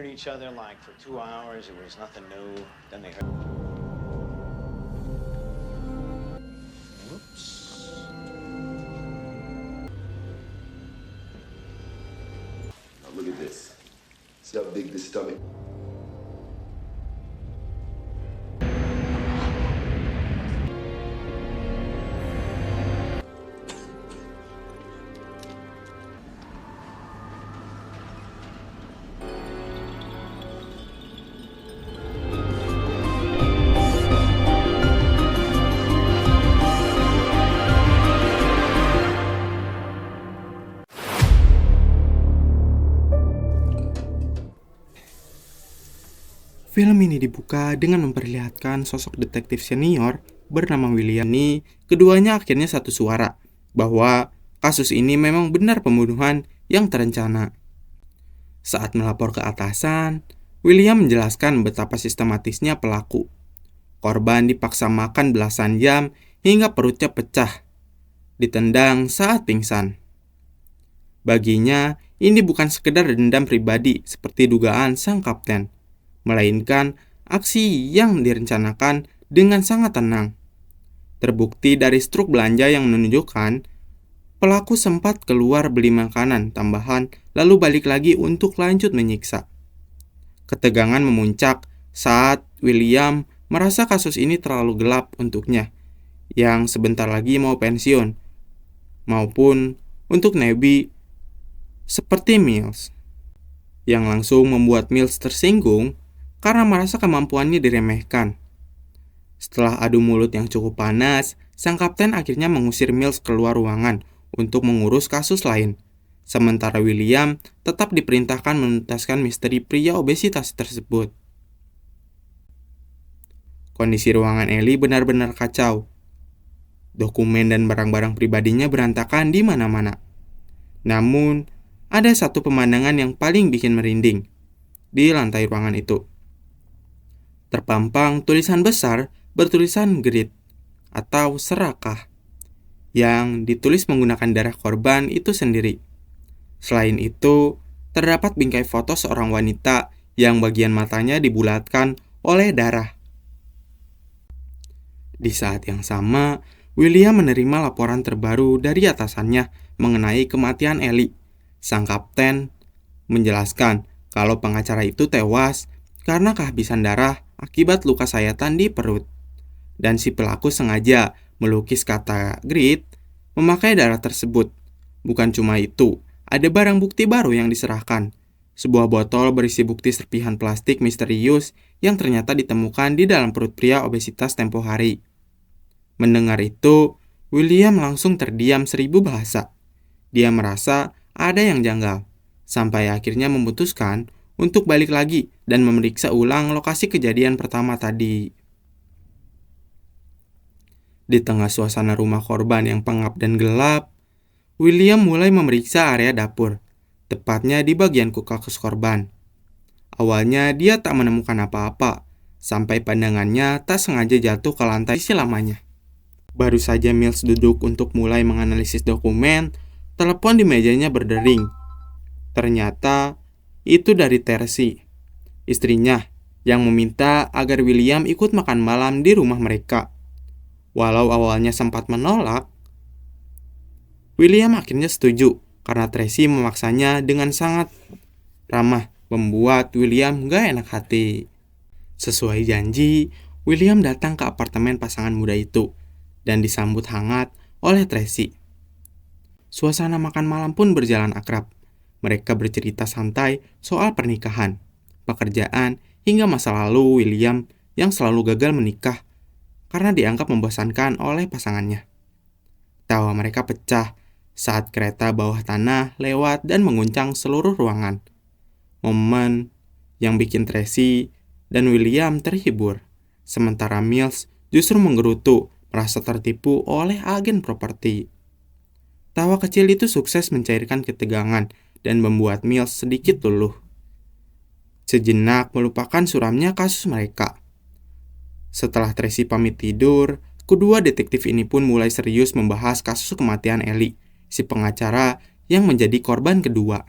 each other like for 2 hours. It was nothing new. Then they heard. Whoops. Now look at this. See how big this stomach? Film ini dibuka dengan memperlihatkan sosok detektif senior bernama William. Ini keduanya akhirnya satu suara bahwa kasus ini memang benar pembunuhan yang terencana. Saat melapor ke atasan, William menjelaskan betapa sistematisnya pelaku. Korban dipaksa makan belasan jam hingga perutnya pecah, ditendang saat pingsan. Baginya, ini bukan sekedar dendam pribadi seperti dugaan sang kapten, melainkan aksi yang direncanakan dengan sangat tenang. Terbukti dari struk belanja yang menunjukkan pelaku sempat keluar beli makanan tambahan lalu balik lagi untuk lanjut menyiksa. Ketegangan memuncak saat William merasa kasus ini terlalu gelap untuknya yang sebentar lagi mau pensiun, maupun untuk Neby seperti Mills, yang langsung membuat Mills tersinggung karena merasa kemampuannya diremehkan. Setelah adu mulut yang cukup panas, sang kapten akhirnya mengusir Mills keluar ruangan untuk mengurus kasus lain. Sementara William tetap diperintahkan menuntaskan misteri pria obesitas tersebut. Kondisi ruangan Ellie benar-benar kacau. Dokumen dan barang-barang pribadinya berantakan di mana-mana. Namun, ada satu pemandangan yang paling bikin merinding di lantai ruangan itu. Terpampang tulisan besar bertulisan grit atau serakah yang ditulis menggunakan darah korban itu sendiri. Selain itu, terdapat bingkai foto seorang wanita yang bagian matanya dibulatkan oleh darah. Di saat yang sama, William menerima laporan terbaru dari atasannya mengenai kematian Ellie. Sang kapten menjelaskan kalau pengacara itu tewas karena kehabisan darah akibat luka sayatan di perut. Dan si pelaku sengaja melukis kata grit memakai darah tersebut. Bukan cuma itu, ada barang bukti baru yang diserahkan. Sebuah botol berisi bukti serpihan plastik misterius yang ternyata ditemukan di dalam perut pria obesitas tempo hari. Mendengar itu, William langsung terdiam 1000 bahasa. Dia merasa ada yang janggal, sampai akhirnya memutuskan untuk balik lagi dan memeriksa ulang lokasi kejadian pertama tadi. Di tengah suasana rumah korban yang pengap dan gelap, William mulai memeriksa area dapur, tepatnya di bagian kulkas korban. Awalnya dia tak menemukan apa-apa, sampai pandangannya tak sengaja jatuh ke lantai lamanya. Baru saja Mills duduk untuk mulai menganalisis dokumen, telepon di mejanya berdering. Ternyata itu dari Tersi, istrinya, yang meminta agar William ikut makan malam di rumah mereka. Walau awalnya sempat menolak, William akhirnya setuju karena Tracy memaksanya dengan sangat ramah, membuat William gak enak hati. Sesuai janji, William datang ke apartemen pasangan muda itu dan disambut hangat oleh Tracy. Suasana makan malam pun berjalan akrab. Mereka bercerita santai soal pernikahan, pekerjaan, hingga masa lalu William yang selalu gagal menikah karena dianggap membosankan oleh pasangannya. Tawa mereka pecah saat kereta bawah tanah lewat dan mengguncang seluruh ruangan. Momen yang bikin Tracy dan William terhibur, sementara Mills justru menggerutu merasa tertipu oleh agen properti. Tawa kecil itu sukses mencairkan ketegangan dan membuat Mills sedikit luluh. Sejenak melupakan suramnya kasus mereka. Setelah Tracy pamit tidur, kedua detektif ini pun mulai serius membahas kasus kematian Ellie, si pengacara yang menjadi korban kedua.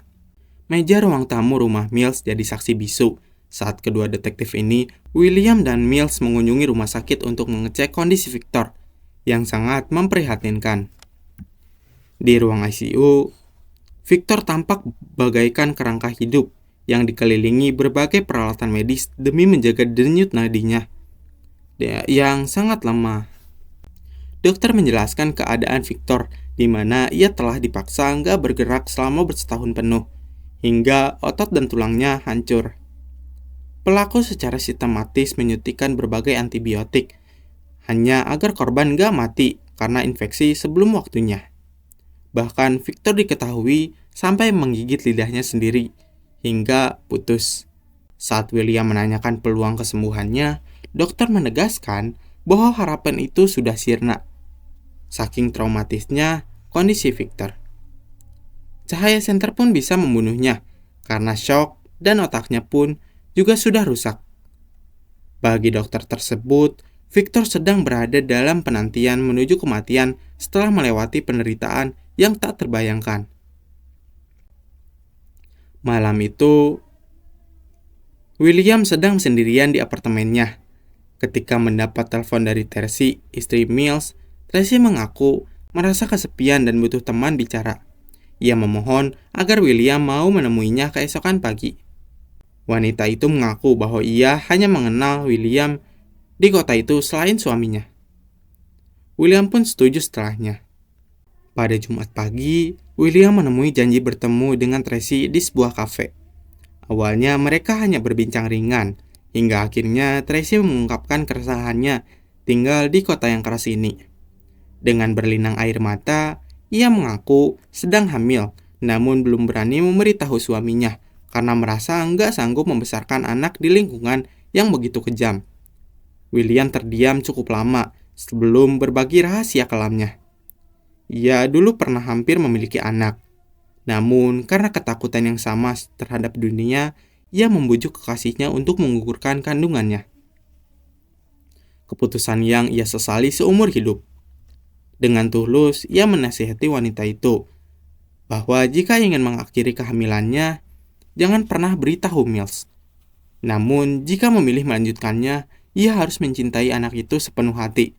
meja ruang tamu rumah Mills jadi saksi bisu saat kedua detektif ini, William dan Mills mengunjungi rumah sakit untuk mengecek kondisi Victor yang sangat memprihatinkan. Di ruang ICU, Victor tampak bagaikan kerangka hidup yang dikelilingi berbagai peralatan medis demi menjaga denyut nadinya yang sangat lemah. Dokter menjelaskan keadaan Victor di mana ia telah dipaksa nggak bergerak selama bersetahun penuh, hingga otot dan tulangnya hancur. Pelaku secara sistematis menyuntikkan berbagai antibiotik, hanya agar korban nggak mati karena infeksi sebelum waktunya. Bahkan Victor diketahui sampai menggigit lidahnya sendiri, hingga putus. Saat William menanyakan peluang kesembuhannya, dokter menegaskan bahwa harapan itu sudah sirna. Saking traumatisnya kondisi Victor. Cahaya senter pun bisa membunuhnya karena shock dan otaknya pun juga sudah rusak. Bagi dokter tersebut, Victor sedang berada dalam penantian menuju kematian setelah melewati penderitaan yang tak terbayangkan. Malam itu, William sedang sendirian di apartemennya. Ketika mendapat telepon dari Tracy, istri Mills, Tracy mengaku merasa kesepian dan butuh teman bicara. Ia memohon agar William mau menemuinya keesokan pagi. Wanita itu mengaku bahwa ia hanya mengenal William di kota itu selain suaminya. William pun setuju setelahnya. Pada Jumat pagi, William menemui janji bertemu dengan Tracy di sebuah kafe. Awalnya mereka hanya berbincang ringan, hingga akhirnya Tracy mengungkapkan keresahannya tinggal di kota yang keras ini. Dengan berlinang air mata, ia mengaku sedang hamil, namun belum berani memberitahu suaminya karena merasa nggak sanggup membesarkan anak di lingkungan yang begitu kejam. William terdiam cukup lama sebelum berbagi rahasia kelamnya. Ia dulu pernah hampir memiliki anak, namun karena ketakutan yang sama terhadap dunia, ia membujuk kekasihnya untuk menggugurkan kandungannya. Keputusan yang ia sesali seumur hidup. Dengan tulus, ia menasihati wanita itu bahwa jika ingin mengakhiri kehamilannya, jangan pernah beritahu Mills. Namun, jika memilih melanjutkannya, ia harus mencintai anak itu sepenuh hati.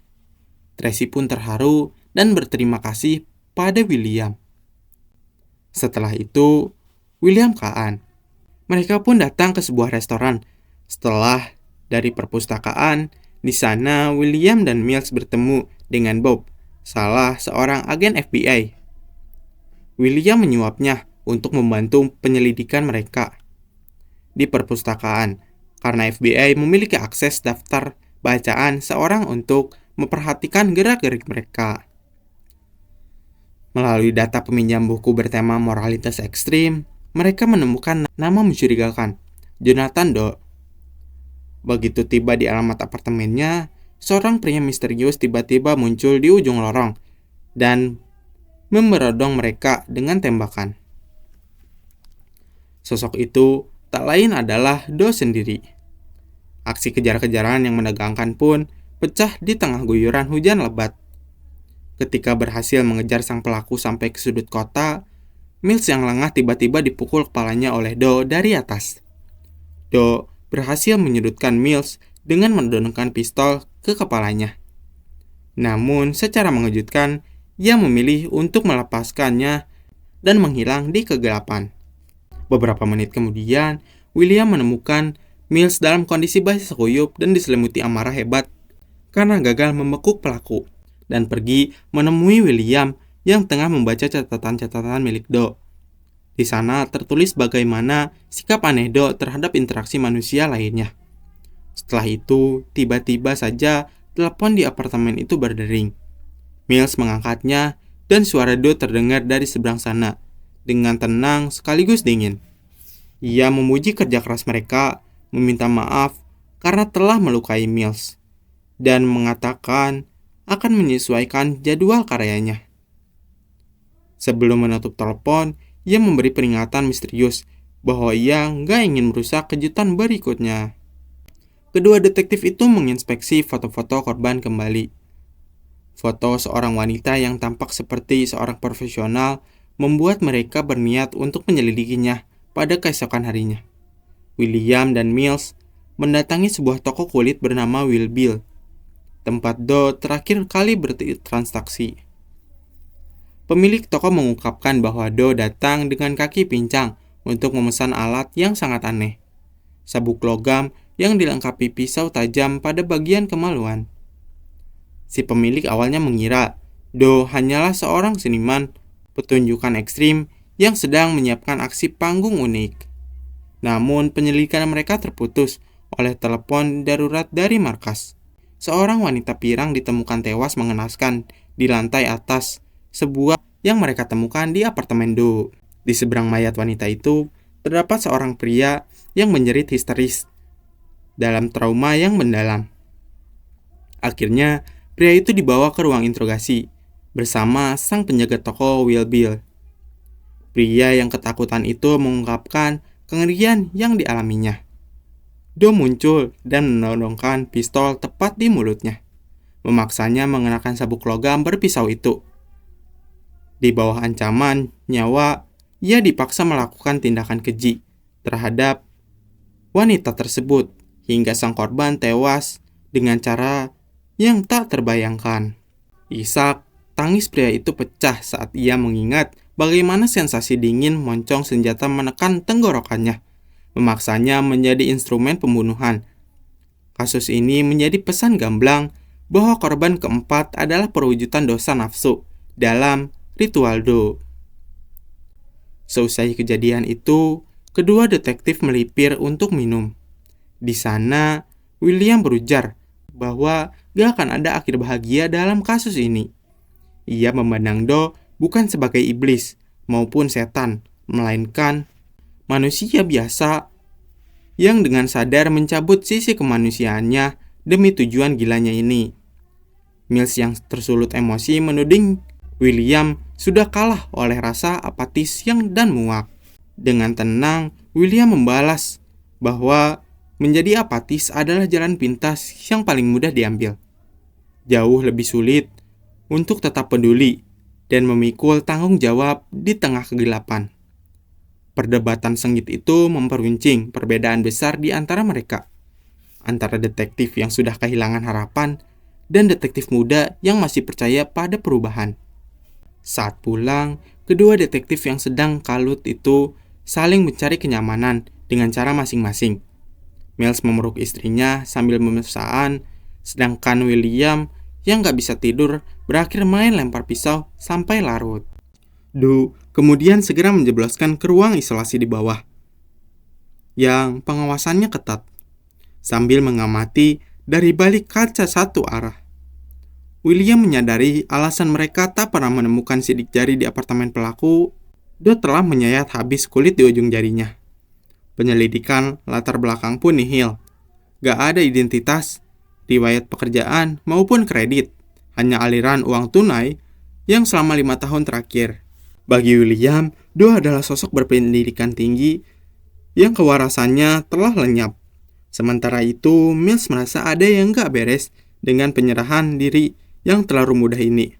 Tracy pun terharu dan berterima kasih pada William. Setelah itu, William kaan. Mereka pun datang ke sebuah restoran. Setelah dari perpustakaan, di sana William dan Mills bertemu dengan Bob, salah seorang agen FBI. William menyuapnya untuk membantu penyelidikan mereka di perpustakaan, karena FBI memiliki akses daftar bacaan seorang untuk memperhatikan gerak-gerik mereka. Melalui data peminjam buku bertema moralitas ekstrim, mereka menemukan nama mencurigakan, Jonathan Doe. Begitu tiba di alamat apartemennya, seorang pria misterius tiba-tiba muncul di ujung lorong dan memerodong mereka dengan tembakan. Sosok itu tak lain adalah Doe sendiri. Aksi kejar-kejaran yang menegangkan pun pecah di tengah guyuran hujan lebat. Ketika berhasil mengejar sang pelaku sampai ke sudut kota, Mills yang lengah tiba-tiba dipukul kepalanya oleh Doe dari atas. Doe berhasil menyudutkan Mills dengan menodongkan pistol ke kepalanya. Namun, secara mengejutkan, ia memilih untuk melepaskannya dan menghilang di kegelapan. Beberapa menit kemudian, William menemukan Mills dalam kondisi basah kuyup dan diselimuti amarah hebat karena gagal membekuk pelaku, dan pergi menemui William yang tengah membaca catatan-catatan milik Doe. Di sana tertulis bagaimana sikap aneh Doe terhadap interaksi manusia lainnya. Setelah itu, tiba-tiba saja telepon di apartemen itu berdering. Mills mengangkatnya dan suara Doe terdengar dari seberang sana, dengan tenang sekaligus dingin. Ia memuji kerja keras mereka, meminta maaf karena telah melukai Mills, dan mengatakan akan menyesuaikan jadwal karyanya. Sebelum menutup telepon, ia memberi peringatan misterius bahwa ia nggak ingin merusak kejutan berikutnya. Kedua detektif itu menginspeksi foto-foto korban kembali. Foto seorang wanita yang tampak seperti seorang profesional membuat mereka berniat untuk menyelidikinya pada keesokan harinya. William dan Mills mendatangi sebuah toko kulit bernama Will Bill, tempat Do terakhir kali bertransaksi. Pemilik toko mengungkapkan bahwa Do datang dengan kaki pincang untuk memesan alat yang sangat aneh. Sabuk logam yang dilengkapi pisau tajam pada bagian kemaluan. Si pemilik awalnya mengira Do hanyalah seorang seniman pertunjukan ekstrim yang sedang menyiapkan aksi panggung unik. Namun penyelidikan mereka terputus oleh telepon darurat dari markas. Seorang wanita pirang ditemukan tewas mengenaskan di lantai atas sebuah yang mereka temukan di apartemen Do. Di seberang mayat wanita itu, terdapat seorang pria yang menjerit histeris dalam trauma yang mendalam. Akhirnya, pria itu dibawa ke ruang interogasi bersama sang penjaga toko Will Bill. Pria yang ketakutan itu mengungkapkan kengerian yang dialaminya. Do muncul dan menodongkan pistol tepat di mulutnya, memaksanya mengenakan sabuk logam berpisau itu. Di bawah ancaman nyawa, ia dipaksa melakukan tindakan keji terhadap wanita tersebut hingga sang korban tewas dengan cara yang tak terbayangkan. Isak, tangis pria itu pecah saat ia mengingat bagaimana sensasi dingin moncong senjata menekan tenggorokannya, memaksanya menjadi instrumen pembunuhan. Kasus ini menjadi pesan gamblang bahwa korban keempat adalah perwujudan dosa nafsu dalam ritual Do. Seusai kejadian itu, kedua detektif melipir untuk minum. Di sana, William berujar bahwa gak akan ada akhir bahagia dalam kasus ini. Ia memandang Do bukan sebagai iblis maupun setan, melainkan manusia biasa yang dengan sadar mencabut sisi kemanusiaannya demi tujuan gilanya ini. Mills yang tersulut emosi menuding William sudah kalah oleh rasa apatis dan muak. Dengan tenang, William membalas bahwa menjadi apatis adalah jalan pintas yang paling mudah diambil. Jauh lebih sulit untuk tetap peduli dan memikul tanggung jawab di tengah kegelapan. Perdebatan sengit itu memperuncing perbedaan besar di antara mereka, antara detektif yang sudah kehilangan harapan dan detektif muda yang masih percaya pada perubahan. Saat pulang, kedua detektif yang sedang kalut itu saling mencari kenyamanan dengan cara masing-masing. Mills memeluk istrinya sambil memesraan, sedangkan William yang gak bisa tidur berakhir main lempar pisau sampai larut. Do kemudian segera menjebloskan ke ruang isolasi di bawah, yang pengawasannya ketat, sambil mengamati dari balik kaca satu arah. William menyadari alasan mereka tak pernah menemukan sidik jari di apartemen pelaku. Do telah menyayat habis kulit di ujung jarinya. Penyelidikan latar belakang pun nihil. Gak ada identitas, riwayat pekerjaan maupun kredit. Hanya aliran uang tunai yang selama 5 tahun terakhir. Bagi William, Do adalah sosok berpendidikan tinggi yang kewarasannya telah lenyap. Sementara itu, Mills merasa ada yang gak beres dengan penyerahan diri yang terlalu mudah ini.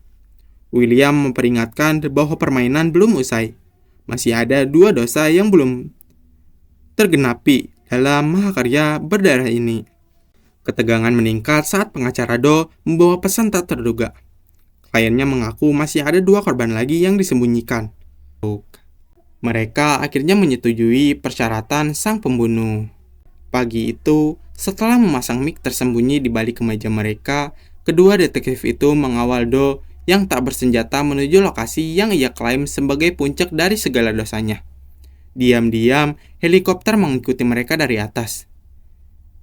William memperingatkan bahwa permainan belum usai. Masih ada 2 dosa yang belum tergenapi dalam mahakarya berdarah ini. Ketegangan meningkat saat pengacara Do membawa pesan tak terduga. Kliennya mengaku masih ada 2 korban lagi yang disembunyikan. Mereka akhirnya menyetujui persyaratan sang pembunuh. Pagi itu, setelah memasang mic tersembunyi di balik kemeja mereka, kedua detektif itu mengawal Do yang tak bersenjata menuju lokasi yang ia klaim sebagai puncak dari segala dosanya. Diam-diam, helikopter mengikuti mereka dari atas.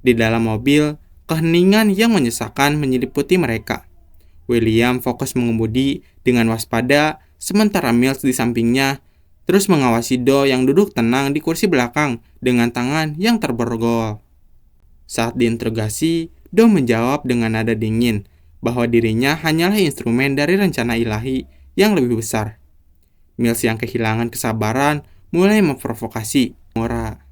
Di dalam mobil, keheningan yang menyesakan menyelimuti mereka. William fokus mengemudi dengan waspada, sementara Mills di sampingnya terus mengawasi Do yang duduk tenang di kursi belakang dengan tangan yang terborgol. Saat diinterogasi, Do menjawab dengan nada dingin bahwa dirinya hanyalah instrumen dari rencana ilahi yang lebih besar. Mills yang kehilangan kesabaran mulai memprovokasi Mora.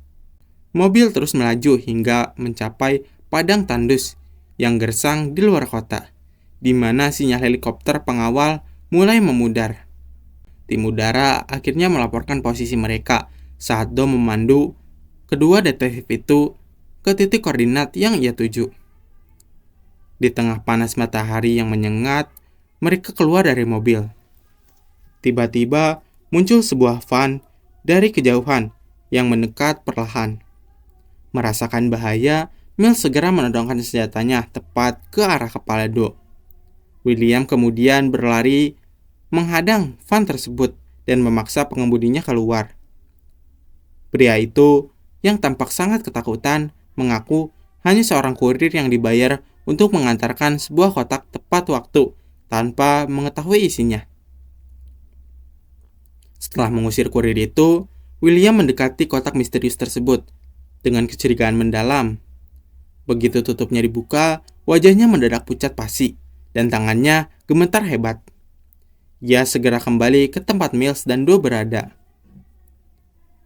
Mobil terus melaju hingga mencapai padang tandus yang gersang di luar kota, di mana sinyal helikopter pengawal mulai memudar. Tim udara akhirnya melaporkan posisi mereka saat Do memandu kedua detektif itu ke titik koordinat yang ia tuju. Di tengah panas matahari yang menyengat, mereka keluar dari mobil. Tiba-tiba muncul sebuah van dari kejauhan yang mendekat perlahan. Merasakan bahaya, Mills segera menodongkan senjatanya tepat ke arah kepala Do. William kemudian berlari menghadang van tersebut dan memaksa pengemudinya keluar. Pria itu yang tampak sangat ketakutan mengaku hanya seorang kurir yang dibayar untuk mengantarkan sebuah kotak tepat waktu tanpa mengetahui isinya. Setelah mengusir kurir itu, William mendekati kotak misterius tersebut dengan kecurigaan mendalam. Begitu tutupnya dibuka, wajahnya mendadak pucat pasi dan tangannya gemetar hebat. Ia segera kembali ke tempat Mills dan Do berada.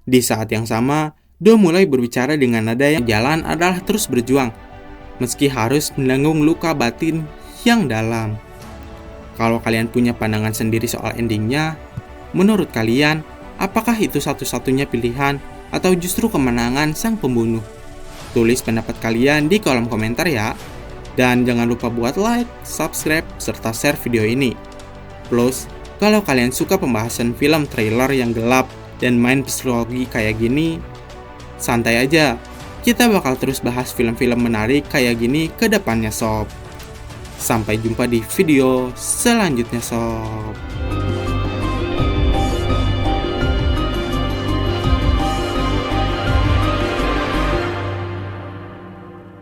Di saat yang sama, Do mulai berbicara dengan nada yang jalan adalah terus berjuang, meski harus menanggung luka batin yang dalam. Kalau kalian punya pandangan sendiri soal endingnya, menurut kalian, apakah itu satu-satunya pilihan atau justru kemenangan sang pembunuh? Tulis pendapat kalian di kolom komentar ya. Dan jangan lupa buat like, subscribe, serta share video ini. Plus, kalau kalian suka pembahasan film trailer yang gelap dan main psikologi kayak gini, santai aja. Kita bakal terus bahas film-film menarik kayak gini ke depannya sob. Sampai jumpa di video selanjutnya sob.